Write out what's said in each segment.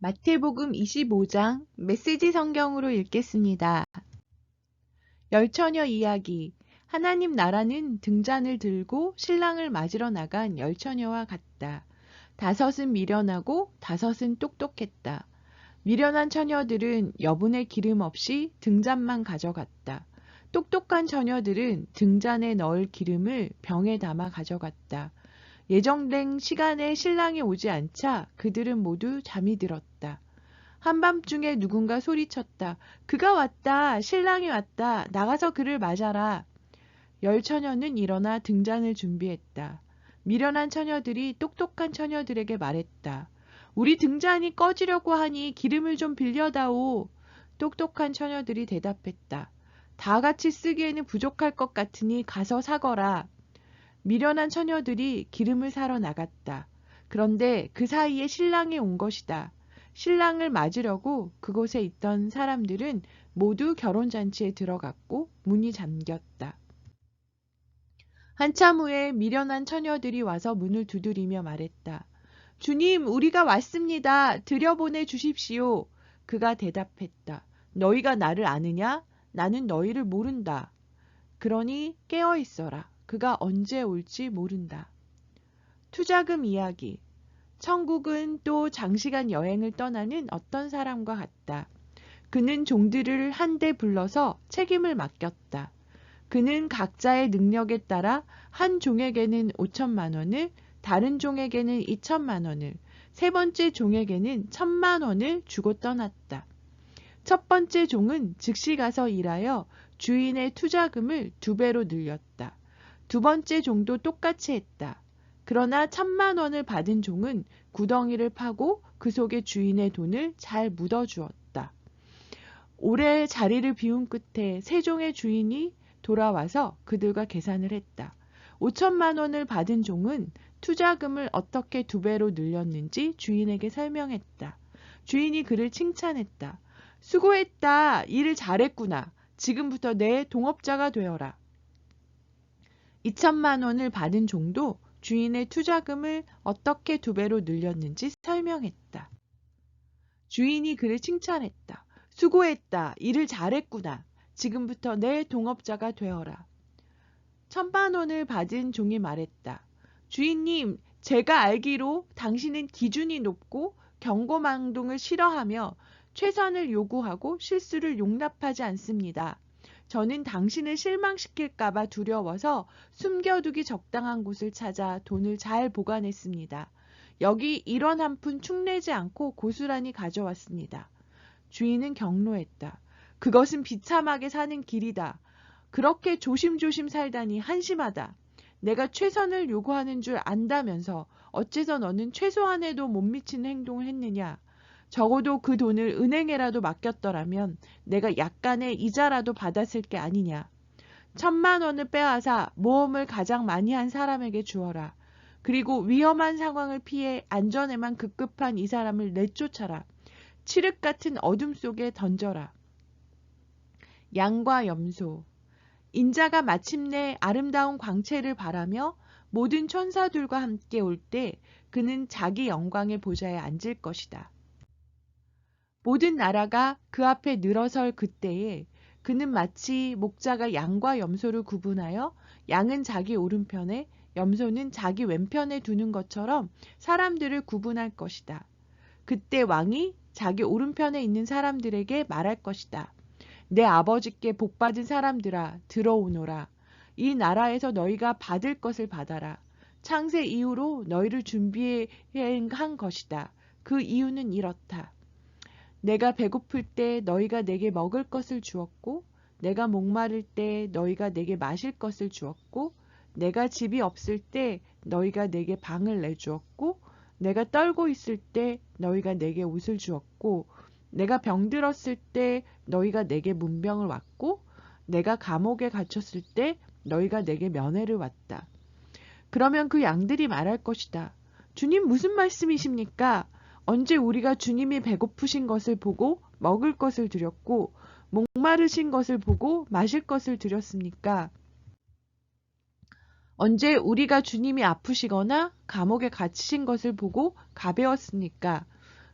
마태복음 25장 메시지 성경으로 읽겠습니다. 열처녀 이야기. 하나님 나라는 등잔을 들고 신랑을 맞으러 나간 열처녀와 같다. 다섯은 미련하고 다섯은 똑똑했다. 미련한 처녀들은 여분의 기름 없이 등잔만 가져갔다. 똑똑한 처녀들은 등잔에 넣을 기름을 병에 담아 가져갔다. 예정된 시간에 신랑이 오지 않자 그들은 모두 잠이 들었다. 한밤중에 누군가 소리쳤다. 그가 왔다. 신랑이 왔다. 나가서 그를 맞아라. 열처녀는 일어나 등잔을 준비했다. 미련한 처녀들이 똑똑한 처녀들에게 말했다. 우리 등잔이 꺼지려고 하니 기름을 좀 빌려다오. 똑똑한 처녀들이 대답했다. 다 같이 쓰기에는 부족할 것 같으니 가서 사거라. 미련한 처녀들이 기름을 사러 나갔다. 그런데 그 사이에 신랑이 온 것이다. 신랑을 맞으려고 그곳에 있던 사람들은 모두 결혼잔치에 들어갔고 문이 잠겼다. 한참 후에 미련한 처녀들이 와서 문을 두드리며 말했다. 주님, 우리가 왔습니다. 들여보내 주십시오. 그가 대답했다. 너희가 나를 아느냐? 나는 너희를 모른다. 그러니 깨어 있어라. 그가 언제 올지 모른다. 투자금 이야기. 천국은 또 장시간 여행을 떠나는 어떤 사람과 같다. 그는 종들을 한데 불러서 책임을 맡겼다. 그는 각자의 능력에 따라 한 종에게는 5천만 원을, 다른 종에게는 2천만 원을, 세 번째 종에게는 1,000만 원을 주고 떠났다. 첫 번째 종은 즉시 가서 일하여 주인의 투자금을 2배로 늘렸다. 두 번째 종도 똑같이 했다. 그러나 1,000만 원을 받은 종은 구덩이를 파고 그 속에 주인의 돈을 잘 묻어주었다. 오래 자리를 비운 끝에 세 종의 주인이 돌아와서 그들과 계산을 했다. 5천만 원을 받은 종은 투자금을 어떻게 2배로 늘렸는지 주인에게 설명했다. 주인이 그를 칭찬했다. 수고했다. 일을 잘했구나. 지금부터 내 동업자가 되어라. 2천만 원을 받은 종도 주인의 투자금을 어떻게 2배로 늘렸는지 설명했다. 주인이 그를 칭찬했다. 수고했다. 일을 잘했구나. 지금부터 내 동업자가 되어라. 1,000만 원을 받은 종이 말했다. 주인님, 제가 알기로 당신은 기준이 높고 경고망동을 싫어하며 최선을 요구하고 실수를 용납하지 않습니다. 저는 당신을 실망시킬까봐 두려워서 숨겨두기 적당한 곳을 찾아 돈을 잘 보관했습니다. 여기 1원 한 푼 축내지 않고 고스란히 가져왔습니다. 주인은 경로했다. 그것은 비참하게 사는 길이다. 그렇게 조심조심 살다니 한심하다. 내가 최선을 요구하는 줄 안다면서 어째서 너는 최소한에도 못 미치는 행동을 했느냐. 적어도 그 돈을 은행에라도 맡겼더라면 내가 약간의 이자라도 받았을 게 아니냐. 1,000만 원을 빼앗아 모험을 가장 많이 한 사람에게 주어라. 그리고 위험한 상황을 피해 안전에만 급급한 이 사람을 내쫓아라. 칠흑 같은 어둠 속에 던져라. 양과 염소. 인자가 마침내 아름다운 광채를 바라며 모든 천사들과 함께 올 때 그는 자기 영광의 보좌에 앉을 것이다. 모든 나라가 그 앞에 늘어설 그때에 그는 마치 목자가 양과 염소를 구분하여 양은 자기 오른편에 염소는 자기 왼편에 두는 것처럼 사람들을 구분할 것이다. 그때 왕이 자기 오른편에 있는 사람들에게 말할 것이다. 내 아버지께 복받은 사람들아 들어오너라. 이 나라에서 너희가 받을 것을 받아라. 창세 이후로 너희를 준비한 것이다. 그 이유는 이렇다. 내가 배고플 때 너희가 내게 먹을 것을 주었고 내가 목마를 때 너희가 내게 마실 것을 주었고 내가 집이 없을 때 너희가 내게 방을 내주었고 내가 떨고 있을 때 너희가 내게 옷을 주었고 내가 병들었을 때 너희가 내게 문병을 왔고 내가 감옥에 갇혔을 때 너희가 내게 면회를 왔다. 그러면 그 양들이 말할 것이다. 주님 무슨 말씀이십니까? 언제 우리가 주님이 배고프신 것을 보고 먹을 것을 드렸고 목마르신 것을 보고 마실 것을 드렸습니까? 언제 우리가 주님이 아프시거나 감옥에 갇히신 것을 보고 가배웠습니까?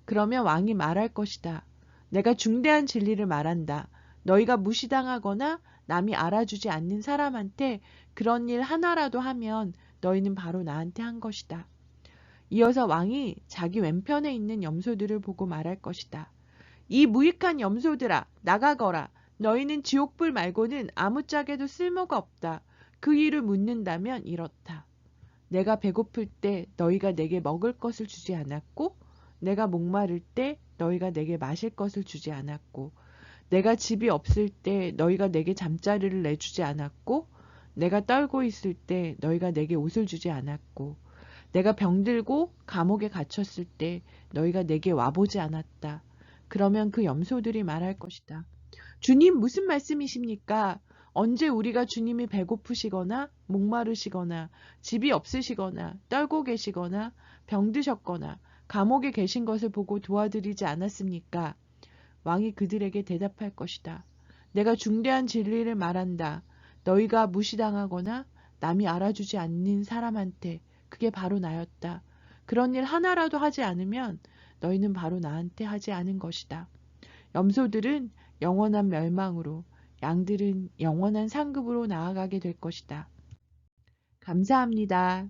그러면 왕이 말할 것이다. 내가 중대한 진리를 말한다. 너희가 무시당하거나 남이 알아주지 않는 사람한테 그런 일 하나라도 하면 너희는 바로 나한테 한 것이다. 이어서 왕이 자기 왼편에 있는 염소들을 보고 말할 것이다. 이 무익한 염소들아, 나가거라. 너희는 지옥불 말고는 아무짝에도 쓸모가 없다. 그 이유를 묻는다면 이렇다. 내가 배고플 때 너희가 내게 먹을 것을 주지 않았고, 내가 목마를 때 너희가 내게 마실 것을 주지 않았고, 내가 집이 없을 때 너희가 내게 잠자리를 내주지 않았고, 내가 떨고 있을 때 너희가 내게 옷을 주지 않았고, 내가 병들고 감옥에 갇혔을 때 너희가 내게 와보지 않았다. 그러면 그 염소들이 말할 것이다. 주님, 무슨 말씀이십니까? 언제 우리가 주님이 배고프시거나 목마르시거나 집이 없으시거나 떨고 계시거나 병드셨거나 감옥에 계신 것을 보고 도와드리지 않았습니까? 왕이 그들에게 대답할 것이다. 내가 중대한 진리를 말한다. 너희가 무시당하거나 남이 알아주지 않는 사람한테 그게 바로 나였다. 그런 일 하나라도 하지 않으면 너희는 바로 나한테 하지 않은 것이다. 염소들은 영원한 멸망으로, 양들은 영원한 상급으로 나아가게 될 것이다. 감사합니다.